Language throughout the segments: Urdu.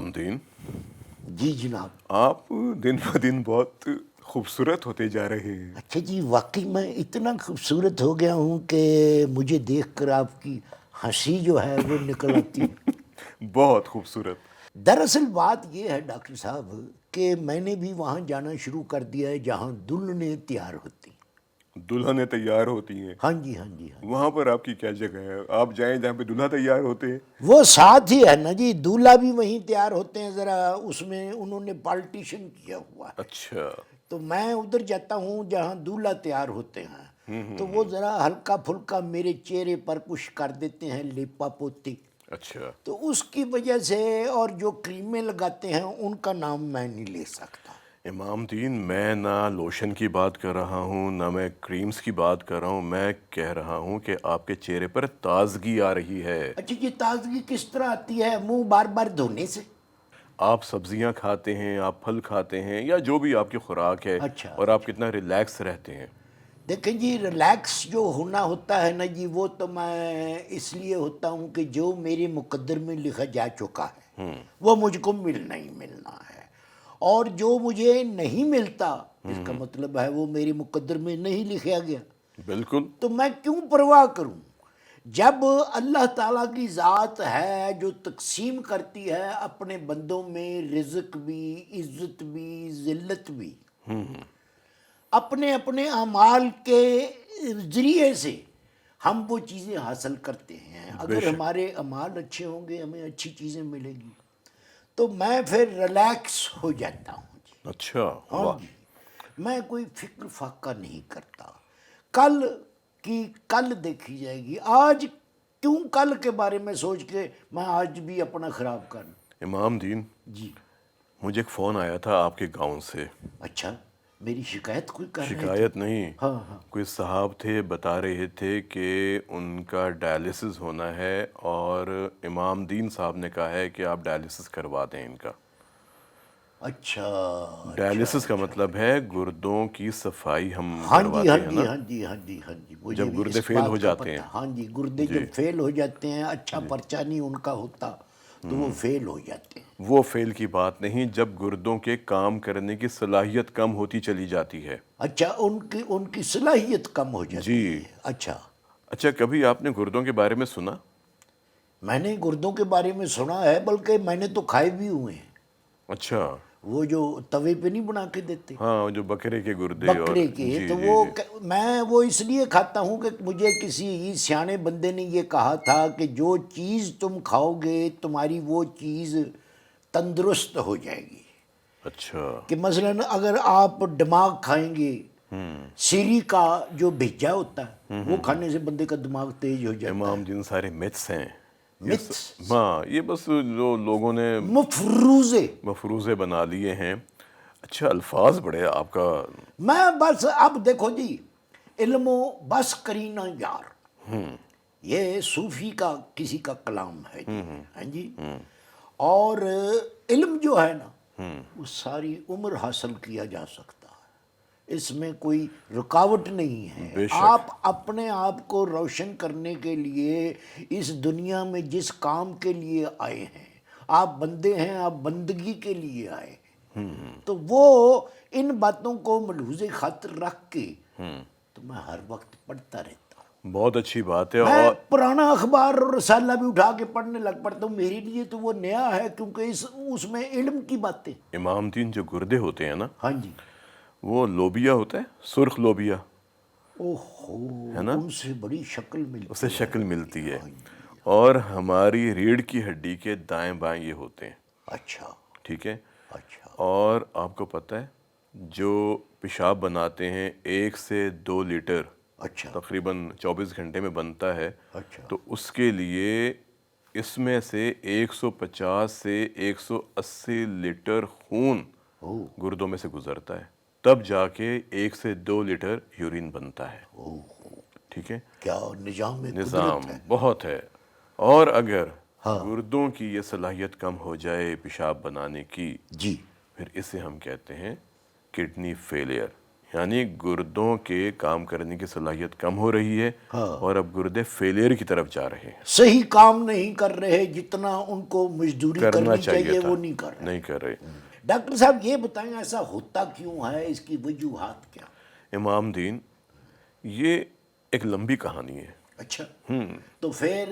امام دین، جی جناب. آپ دن بہ دن بہت خوبصورت ہوتے جا رہے ہیں. اچھا جی، واقعی میں اتنا خوبصورت ہو گیا ہوں کہ مجھے دیکھ کر آپ کی ہنسی جو ہے وہ نکل آتی ہے. بہت خوبصورت. دراصل بات یہ ہے ڈاکٹر صاحب کہ میں نے بھی وہاں جانا شروع کر دیا ہے جہاں دلہنیں تیار ہوتی. دلہنیں تیار ہوتی ہیں. ہاں جی ہاں جی ہاں. وہاں پر آپ کی کیا جگہ ہے؟ آپ جائیں جہاں پہ دلہا تیار ہوتے ہیں. وہ ساتھ ہی ہے نا جی، دولہا بھی وہیں تیار ہوتے ہیں، ذرا اس میں انہوں نے پارٹیشن کیا ہوا ہے. اچھا. تو میں ادھر جاتا ہوں جہاں دولہا تیار ہوتے ہیں، تو وہ ذرا ہلکا پھلکا میرے چہرے پر کچھ کر دیتے ہیں، لیپا پوتی. اچھا. تو اس کی وجہ سے، اور جو کریمیں لگاتے ہیں ان کا نام میں نہیں لے سکتا. امام دین، میں نہ لوشن کی بات کر رہا ہوں، نہ میں کریمز کی بات کر رہا ہوں. میں کہہ رہا ہوں کہ آپ کے چہرے پر تازگی آ رہی ہے. اچھا یہ تازگی کس طرح آتی ہے؟ منہ بار بار دھونے سے؟ آپ سبزیاں کھاتے ہیں، آپ پھل کھاتے ہیں، یا جو بھی آپ کی خوراک ہے، اچھا اور آپ کتنا ریلیکس رہتے ہیں. دیکھیں جی، ریلیکس جو ہونا ہوتا ہے نا جی، وہ تو میں اس لیے ہوتا ہوں کہ جو میرے مقدر میں لکھا جا چکا ہے وہ مجھ کو ملنا ہی ملنا ہے، اور جو مجھے نہیں ملتا اس کا مطلب ہے وہ میرے مقدر میں نہیں لکھا گیا. بالکل. تو میں کیوں پرواہ کروں جب اللہ تعالیٰ کی ذات ہے جو تقسیم کرتی ہے اپنے بندوں میں رزق بھی، عزت بھی، ذلت بھی، اپنے اپنے اعمال کے ذریعے سے ہم وہ چیزیں حاصل کرتے ہیں. بے اگر شک. ہمارے اعمال اچھے ہوں گے ہمیں اچھی چیزیں ملیں گی، تو میں پھر ریلیکس ہو جاتا ہوں جی. اچھا. ہاں واہ. جی، میں کوئی فکر فاقہ نہیں کرتا. کل کی کل دیکھی جائے گی، آج کیوں کل کے بارے میں سوچ کے میں آج بھی اپنا خراب کروں. امام دین، جی. مجھے ایک فون آیا تھا آپ کے گاؤں سے. اچھا، میری شکایت کوئی کر رہے تھے؟ شکایت نہیں، ہاں ہاں. کوئی صاحب تھے، بتا رہے تھے کہ ان کا ڈائلیسس ہونا ہے، اور امام دین صاحب نے کہا ہے کہ آپ ڈائلیسس کروا دیں ان کا. اچھا. ڈائلیسس کا مطلب ہے گردوں کی صفائی ہم ہاں جی ہاں کرواتے ہیں جی نا. ہاں جی ہاں جی ہاں جی، مجھے جب بھی گردے اس فیل ہو بات کا جاتے پتہ. ہیں. ہاں جی، گردے جی. جب فیل ہو جاتے ہیں، اچھا پرچہ نہیں ان کا ہوتا تو وہ فیل ہو جاتے ہیں. وہ فیل کی بات نہیں، جب گردوں کے کام کرنے کی صلاحیت کم ہوتی چلی جاتی ہے. اچھا، ان کی صلاحیت کم ہو جاتی جی. ہے. اچھا. اچھا، کبھی آپ نے گردوں کے بارے میں سنا؟ میں نے گردوں کے بارے میں سنا ہے، بلکہ میں نے تو کھائے بھی ہوئے ہیں. اچھا. وہ جو توے پہ نہیں بنا کے دیتے ہاں، جو بکرے کے گردے. اور بکرے کے، جی تو جی وہ جی. میں وہ اس لیے کھاتا ہوں کہ مجھے کسی سیانے بندے نے یہ کہا تھا کہ جو چیز تم کھاؤ گے تمہاری وہ چیز تندرست ہو جائے گی. اچھا. کہ مثلاً اگر آپ دماغ کھائیں گے، سیری کا جو بھیجا ہوتا ہے وہ کھانے سے بندے کا دماغ تیز ہو جاتا امام ہے. دین، سارے میتھس ہیں. متس، ہاں، یہ بس جو لوگوں نے مفروضے. مفروضے بنا لیے ہیں. اچھا، الفاظ بڑے آپ کا. میں بس اب دیکھو جی، علم و بس کرینا یار، یہ صوفی کا کسی کا کلام ہے جی. ہاں جی. اور علم جو ہے نا وہ ساری عمر حاصل کیا جا سکتا ہے، اس میں کوئی رکاوٹ نہیں ہے. بے شک. آپ اپنے آپ کو روشن کرنے کے لیے اس دنیا میں جس کام کے لیے آئے ہیں، آپ بندے ہیں، آپ بندگی کے لیے آئے ہیں. تو وہ ان باتوں کو ملحوظ خاطر رکھ کے تو میں ہر وقت پڑھتا رہتا ہوں. بہت اچھی بات ہے. میں اور پرانا اخبار اور رسالہ بھی اٹھا کے پڑھنے لگ پڑتا ہوں. میرے لیے تو وہ نیا ہے، کیونکہ اس میں علم کی باتیں. امام دین، جو گردے ہوتے ہیں نا، ہاں جی. وہ لوبیا ہوتا ہے، سرخ لوبیا، اوہو، ہے نا. ان سے بڑی شکل ملتی اسے ہے. شکل ملتی ہے. ہاں جی. اور ہماری ریڑھ کی ہڈی کے دائیں بائیں یہ ہوتے ہیں. اچھا ٹھیک ہے. اچھا. اور آپ کو پتہ ہے، جو پیشاب بناتے ہیں 1 سے 2 لیٹر، اچھا تقریباً 24 گھنٹے میں بنتا ہے. اچھا. تو اس کے لیے اس میں سے 150 سے 180 لیٹر خون او گردوں میں سے گزرتا ہے، تب جا کے 1 سے 2 لیٹر یورین بنتا ہے. او، ٹھیک ہے. کیا نظام نظام قدرت ہے. بہت ہے. اور اگر ہاں گردوں کی یہ صلاحیت کم ہو جائے پیشاب بنانے کی، جی. پھر اسے ہم کہتے ہیں کڈنی فیلئر، یعنی گردوں کے کام کرنے کی صلاحیت کم ہو رہی ہے ہاں۔ اور اب گردے فیلئر کی طرف جا رہے ہیں، صحیح کام نہیں کر رہے، جتنا ان کو مزدوری کرنا کرنی چاہیے چاہیے تھا وہ نہیں کر رہے۔ نہیں کر رہے۔ ڈاکٹر صاحب یہ بتائیں ایسا ہوتا کیوں ہے، اس کی وجوہات کیا؟ امام دین، یہ ایک لمبی کہانی ہے۔ اچھا، تو پھر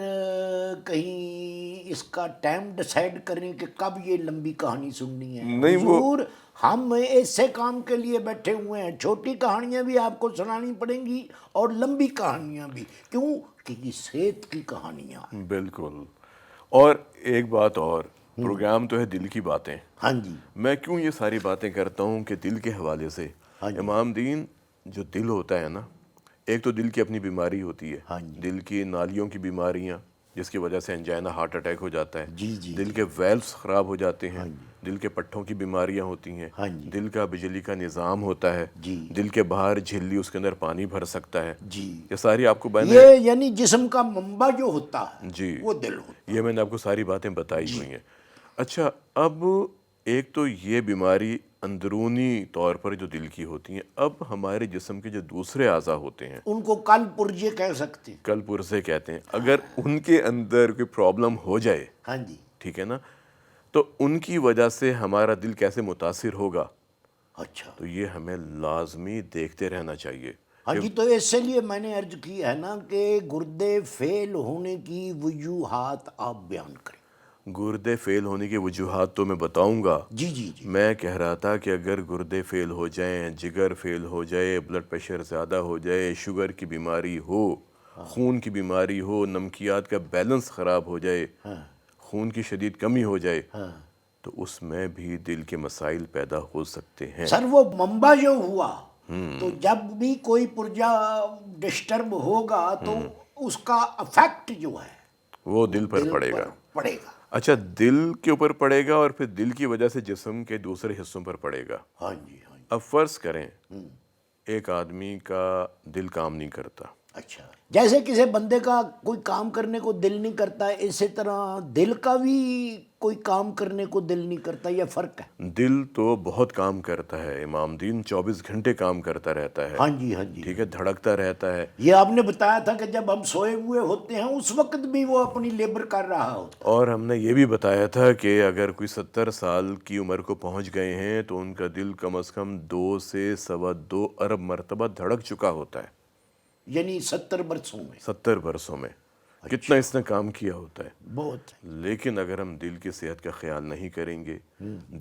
کہیں اس کا ٹائم ڈیسائیڈ کریں کہ کب یہ لمبی کہانی سننی ہے؟ نہیں، وہ حضور ہم ایسے کام کے لیے بیٹھے ہوئے ہیں، چھوٹی کہانیاں بھی آپ کو سنانی پڑیں گی اور لمبی کہانیاں بھی، کیوں کہ یہ صحت کی کہانیاں ہیں۔ بالکل۔ اور ایک بات اور، پروگرام تو ہے دل کی باتیں، ہاں جی، میں کیوں یہ ساری باتیں کرتا ہوں کہ دل کے حوالے سے ہاں جی، امام دین، جو دل ہوتا ہے نا، ایک تو دل کی اپنی بیماری ہوتی ہے، ہاں جی، دل کی نالیوں کی بیماریاں جس کی وجہ سے انجائنا ہارٹ اٹیک ہو جاتا ہے، جی جی، دل کے ویلوز خراب ہو جاتے ہیں، ہاں جی، دل کے پٹھوں کی بیماریاں ہوتی ہیں، ہاں جی، دل کا بجلی کا نظام ہوتا ہے، جی دل کے باہر جھلی اس کے اندر پانی بھر سکتا ہے، جی، یہ ساری آپ کو میں نے، یہ یعنی جسم کا منبع جو ہوتا ہے جی، وہ دل ہوتا یہ میں نے آپ کو ساری باتیں بتائی ہوئی ہیں۔ اچھا، اب ایک تو یہ بیماری اندرونی طور پر جو دل کی ہوتی ہیں، اب ہمارے جسم کے جو دوسرے اعضاء ہوتے ہیں، ان کو کل پرجے کہہ سکتے ہیں۔ کل پرزے کہتے ہیں، اگر ان کے اندر کوئی پرابلم ہو جائے، ہاں جی، ٹھیک ہے نا، تو ان کی وجہ سے ہمارا دل کیسے متاثر ہوگا، اچھا، تو یہ ہمیں لازمی دیکھتے رہنا چاہیے۔ ہاں جی، تو اس سے لیے میں نے عرض کی ہے نا کہ گردے فیل ہونے کی وجوہات آپ بیان کریں۔ گردے فیل ہونے کی وجوہات تو میں بتاؤں گا۔ جی جی جی، میں کہہ رہا تھا کہ اگر گردے فیل ہو جائیں، جگر فیل ہو جائے، بلڈ پریشر زیادہ ہو جائے، شوگر کی بیماری ہو، خون کی بیماری ہو، نمکیات کا بیلنس خراب ہو جائے، خون کی شدید کمی ہو جائے، تو اس میں بھی دل کے مسائل پیدا ہو سکتے ہیں۔ سر وہ منبع جو ہوا، تو جب بھی کوئی پرجا ڈسٹرب ہوگا تو اس کا افیکٹ جو ہے وہ دل پر پڑے گا۔ پڑے گا۔ اچھا، دل کے اوپر پڑے گا اور پھر دل کی وجہ سے جسم کے دوسرے حصوں پر پڑے گا۔ ہاں جی، ہاں جی، اب فرض کریں ایک آدمی کا دل کام نہیں کرتا، اچھا، جیسے کسی بندے کا کوئی کام کرنے کو دل نہیں کرتا، اسی طرح دل کا بھی کوئی کام کرنے کو دل نہیں کرتا، یہ فرق ہے؟ دل تو بہت کام کرتا ہے امام دین، 24 گھنٹے کام کرتا رہتا ہے، ہاں جی، ہاں جی، ٹھیک ہے، دھڑکتا رہتا ہے۔ یہ آپ نے بتایا تھا کہ جب ہم سوئے ہوئے ہوتے ہیں اس وقت بھی وہ اپنی لیبر کر رہا ہوتا اور ہم نے یہ بھی بتایا تھا کہ اگر کوئی 70 سال کی عمر کو پہنچ گئے ہیں تو ان کا دل کم از کم 2 سے 2.25 ارب مرتبہ دھڑک چکا ہوتا ہے، ہے، یعنی 70 برسوں میں۔ 70 برسوں میں کتنا اس نے کام کیا ہوتا ہے۔ بہت۔ لیکن اگر ہم دل کی صحت کا خیال نہیں کریں گے،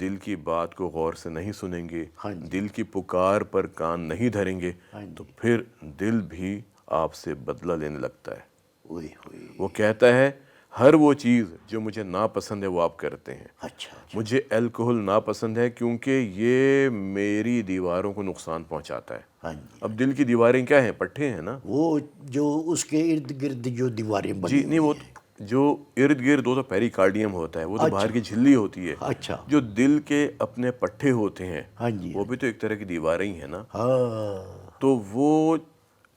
دل کی بات کو غور سے نہیں سنیں گے، ہاں جی، دل کی پکار پر کان نہیں دھریں گے، ہاں تو جی، پھر دل بھی آپ سے بدلہ لینے لگتا ہے۔ اوئے ہوئے، وہ کہتا ہے ہر وہ چیز جو مجھے ناپسند ہے وہ آپ کرتے ہیں۔ اچھا اچھا، مجھے الکحل ناپسند ہے کیونکہ یہ میری دیواروں کو نقصان پہنچاتا ہے۔ ہاں جی، اب دل کی دیواریں کیا ہیں؟ پٹھے ہیں نا۔ وہ جو اس کے ارد گرد جو دیواریں جی بنی نہیں، ہوئی وہ ہیں۔ جو ارد گرد وہ تو پیری کارڈیم ہوتا ہے، وہ تو باہر اچھا، کی جھلی ہوتی ہے۔ اچھا، جو دل کے اپنے پٹھے ہوتے ہیں ہاں جی، وہ بھی تو ایک طرح کی دیواریں ہی ہیں نا، ہاں تو وہ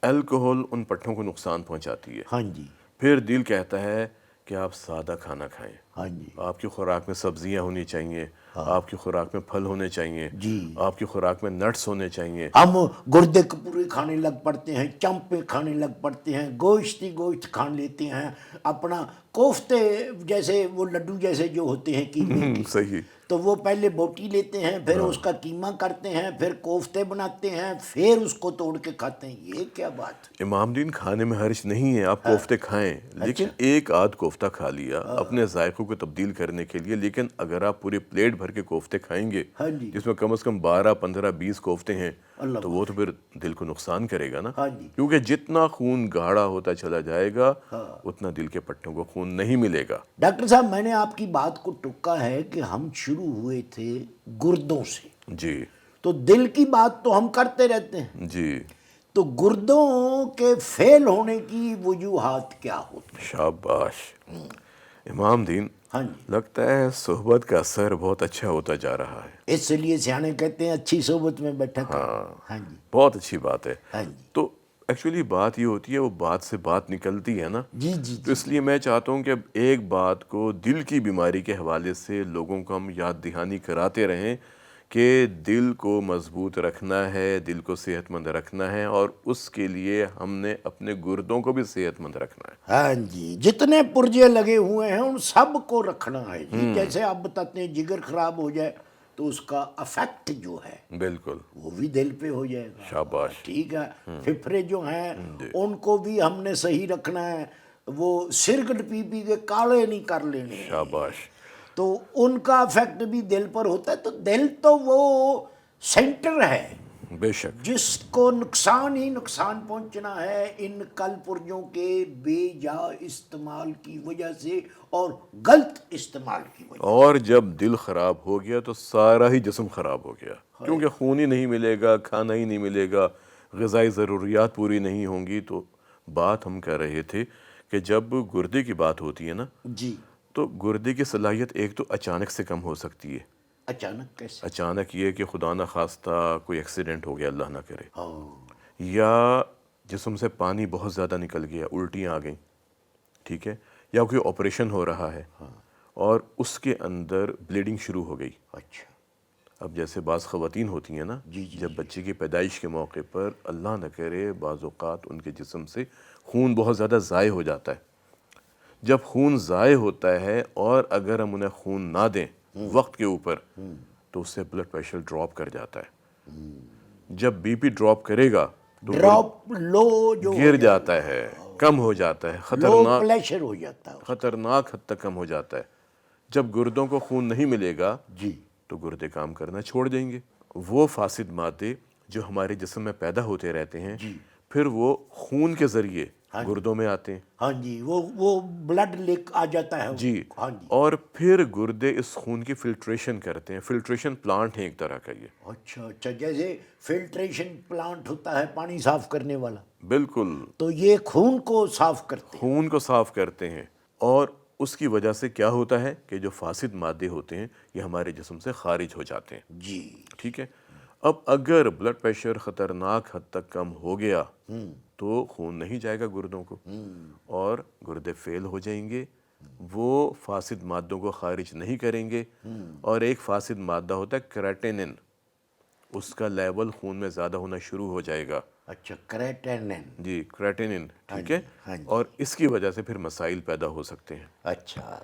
الکحل ان پٹھوں کو نقصان پہنچاتی ہے۔ ہاں جی، پھر دل کہتا ہے کہ آپ سادہ کھانا کھائیں، ہاں جی، آپ کی خوراک میں سبزیاں ہونی چاہیے، آپ کی خوراک میں پھل ہونے چاہیے، جی، آپ کی خوراک میں نٹس ہونے چاہیے۔ ہم گردے کپورے کھانے لگ پڑتے ہیں، چمپے کھانے لگ پڑتے ہیں، گوشت ہی گوشت کھا لیتے ہیں، اپنا کوفتے جیسے وہ لڈو جیسے جو ہوتے ہیں قیمے کے، صحیح۔ تو وہ پہلے بوٹی لیتے ہیں، پھر اس کا قیمہ کرتے ہیں، پھر کوفتے بناتے ہیں، پھر اس کو توڑ کے کھاتے ہیں۔ یہ کیا بات ہے؟ امام دین، کھانے میں حرج نہیں ہے، آپ کوفتے کھائیں، لیکن ایک آدھ کوفتہ کھا لیا اپنے ذائقوں کو تبدیل کرنے کے لیے، لیکن اگر آپ پوری پلیٹ بھر کے کوفتے کھائیں گے ہاں جی، جس میں کم از کم 12 15 20 کوفتے ہیں، اللہ تو وہ تو پھر دل کو نقصان کرے گا نا، ہاں جی، کیونکہ جتنا خون گاڑھا ہوتا چلا جائے گا اتنا دل کے پٹھوں کو خون نہیں ملے گا۔ ڈاکٹر صاحب میں نے آپ کی بات کو ٹوکا ہے کہ ہم شروع ہوئے تھے گردوں سے، جی تو دل کی بات تو ہم کرتے رہتے ہیں، جی، تو گردوں کے فیل ہونے کی وجوہات کیا ہوتی؟ شاباش امام دین، ہاں جی، لگتا ہے صحبت کا اثر بہت اچھا ہوتا جا رہا ہے۔ اس لیے سیانے کہتے ہیں اچھی صحبت میں بیٹھا کرو۔ ہاں جی، بہت اچھی بات ہے۔ ہاں جی، تو ایکچولی بات یہ ہوتی ہے، وہ بات سے بات نکلتی ہے نا، جی جی تو اس لیے میں چاہتا ہوں کہ اب ایک بات کو دل کی بیماری کے حوالے سے لوگوں کو ہم یاد دہانی کراتے رہیں کہ دل کو مضبوط رکھنا ہے، دل کو صحت مند رکھنا ہے، اور اس کے لیے ہم نے اپنے گردوں کو بھی صحت مند رکھنا ہے۔ ہاں جی، جتنے پرجے لگے ہوئے ہیں ان سب کو رکھنا ہے جی۔ جیسے آپ بتاتے ہیں جگر خراب ہو جائے تو اس کا افیکٹ جو ہے بالکل، وہ بھی دل پہ ہو جائے گا۔ شاباش۔ ٹھیک ہے، پھپھڑے جو ہیں ان کو بھی ہم نے صحیح رکھنا ہے، وہ سرگٹ پی پی کے کالے نہیں کر لینے ہیں۔ شاباش۔ تو ان کا افیکٹ بھی دل پر ہوتا ہے۔ تو دل تو وہ سینٹر ہے بے شک، جس کو نقصان ہی نقصان پہنچنا ہے ان کل پرجوں کے بے جا استعمال کی وجہ سے اور غلط استعمال کی وجہ سے۔ اور جب دل خراب ہو گیا تو سارا ہی جسم خراب ہو گیا، کیونکہ خون ہی نہیں ملے گا، کھانا ہی نہیں ملے گا، غذائی ضروریات پوری نہیں ہوں گی۔ تو بات ہم کر رہے تھے کہ جب گردے کی بات ہوتی ہے نا، جی، تو گردے کی صلاحیت ایک تو اچانک سے کم ہو سکتی ہے۔ اچانک کیسے؟ اچانک یہ کہ خدا نہ خواستہ کوئی ایکسیڈنٹ ہو گیا، اللہ نہ کرے، ہاں، یا جسم سے پانی بہت زیادہ نکل گیا، الٹیاں آ گئیں، ٹھیک ہے، یا کوئی آپریشن ہو رہا ہے اور اس کے اندر بلیڈنگ شروع ہو گئی۔ اچھا، اب جیسے بعض خواتین ہوتی ہیں نا، جی جی، جب بچے کی پیدائش کے موقع پر اللہ نہ کرے بعض اوقات ان کے جسم سے خون بہت زیادہ ضائع ہو جاتا ہے۔ جب خون ضائع ہوتا ہے اور اگر ہم انہیں خون نہ دیں وقت کے اوپر تو اس سے بلڈ پریشر ڈراپ کر جاتا ہے۔ جب بی پی ڈراپ کرے گا تو ڈراپ لو جو گر جاتا ہے، کم ہو جاتا ہے، لو پریشر ہو جاتا ہے۔ خطرناک حد تک کم ہو جاتا ہے۔ جب گردوں کو خون نہیں ملے گا جی، تو گردے کام کرنا چھوڑ دیں گے۔ وہ فاسد مادے جو ہمارے جسم میں پیدا ہوتے رہتے ہیں پھر وہ خون کے ذریعے گردوں میں آتے ہیں۔ ہاں جی، وہ بلڈ لیک آ جاتا ہے۔ جی، ہاں جی، اور پھر گردے اس خون کی فلٹریشن کرتے ہیں۔ فلٹریشن پلانٹ ہے ایک طرح کا یہ۔ اچھا اچھا، جیسے فلٹریشن پلانٹ ہوتا ہے پانی صاف کرنے والا، بالکل، تو یہ خون کو صاف کرتے ہیں۔ خون کو صاف کرتے ہیں، اور اس کی وجہ سے کیا ہوتا ہے کہ جو فاسد مادے ہوتے ہیں یہ ہمارے جسم سے خارج ہو جاتے ہیں۔ جی، ٹھیک ہے، اب اگر بلڈ پریشر خطرناک حد تک کم ہو گیا تو خون نہیں جائے گا گردوں کو اور گردے فیل ہو جائیں گے، وہ فاسد مادوں کو خارج نہیں کریں گے۔ اور ایک فاسد مادہ ہوتا ہے کریٹینن، اس کا لیول خون میں زیادہ ہونا شروع ہو جائے گا۔ اچھا، کریٹینن، جی، کریٹینن، ٹھیک ہے، ہاں جی، اور اس کی وجہ سے پھر مسائل پیدا ہو سکتے ہیں۔ اچھا۔